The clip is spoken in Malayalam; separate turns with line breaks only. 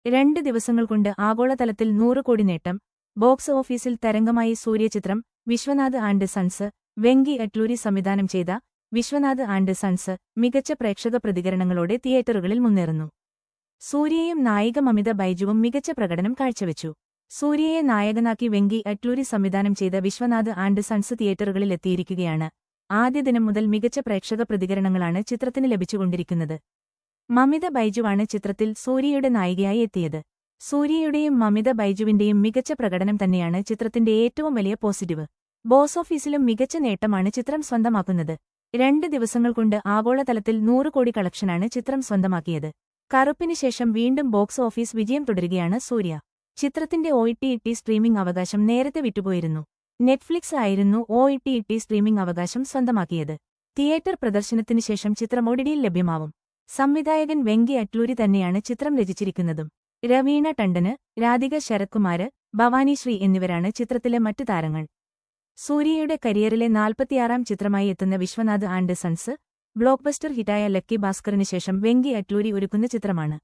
2 ദിവസങ്ങൾ കൊണ്ട് ആഗോളതലത്തിൽ 100 കോടി നേട്ടം. ബോക്സ് ഓഫീസിൽ തരംഗമായി സൂര്യചിത്രം. Vishwanath and sons. വെങ്കി അറ്റ്ലൂരി സംവിധാനം ചെയ്ത വിശ്വനാഥ് ആൻഡ് സൺസ് മികച്ച പ്രേക്ഷക പ്രതികരണങ്ങളോടെ തിയേറ്ററുകളിൽ മുന്നേറുന്നു. സൂര്യയും നായിക മമിത ബൈജുവും മികച്ച പ്രകടനം കാഴ്ചവെച്ചു. സൂര്യയെ നായകനാക്കി വെങ്കി അറ്റ്ലൂരി സംവിധാനം ചെയ്ത വിശ്വനാഥ് ആൻഡ് സൺസ് തിയേറ്ററുകളിൽ എത്തിയിരിക്കുകയാണ്. ആദ്യ ദിനം മുതൽ മികച്ച പ്രേക്ഷക പ്രതികരണങ്ങളാണ് ചിത്രത്തിന് ലഭിച്ചുകൊണ്ടിരിക്കുന്നത്. മമിത ബൈജുവാണ് ചിത്രത്തിൽ സൂര്യയുടെ നായികയായി എത്തിയത്. സൂര്യയുടെയും മമിത ബൈജുവിന്റെയും മികച്ച പ്രകടനം തന്നെയാണ് ചിത്രത്തിന്റെ ഏറ്റവും വലിയ പോസിറ്റീവ്. ബോക്സ് ഓഫീസിലും മികച്ച നേട്ടമാണ് ചിത്രം സ്വന്തമാക്കുന്നത്. 2 ദിവസങ്ങൾ കൊണ്ട് ആഗോളതലത്തിൽ 100 കോടി കളക്ഷനാണ് ചിത്രം സ്വന്തമാക്കിയത്. കറുപ്പിന് ശേഷം വീണ്ടും ബോക്സ് ഓഫീസ് വിജയം തുടരുകയാണ് സൂര്യ. ചിത്രത്തിന്റെ OTT സ്ട്രീമിംഗ് അവകാശം നേരത്തെ വിട്ടുപോയിരുന്നു. നെറ്റ്ഫ്ലിക്സ് ആയിരുന്നു OTT സ്ട്രീമിംഗ് അവകാശം സ്വന്തമാക്കിയത്. തിയേറ്റർ പ്രദർശനത്തിന് ശേഷം ചിത്രം OTTയിൽ ലഭ്യമാവും. സംവിധായകൻ വെങ്കി അറ്റ്ലൂരി തന്നെയാണ് ചിത്രം രചിച്ചിരിക്കുന്നതും. രവീണ ടണ്ടന്, രാധിക ശരത്കുമാര്, ഭവാനി ശ്രീ എന്നിവരാണ് ചിത്രത്തിലെ മറ്റു താരങ്ങൾ. സൂര്യയുടെ കരിയറിലെ 46ാം ചിത്രമായി എത്തുന്ന വിശ്വനാഥ് ആൻഡ് സൺസ് ബ്ലോക്ക്ബസ്റ്റർ ഹിറ്റായ ലക്കി ഭാസ്കറിന് ശേഷം വെങ്കി അറ്റ്ലൂരി ഒരുക്കുന്ന ചിത്രമാണ്.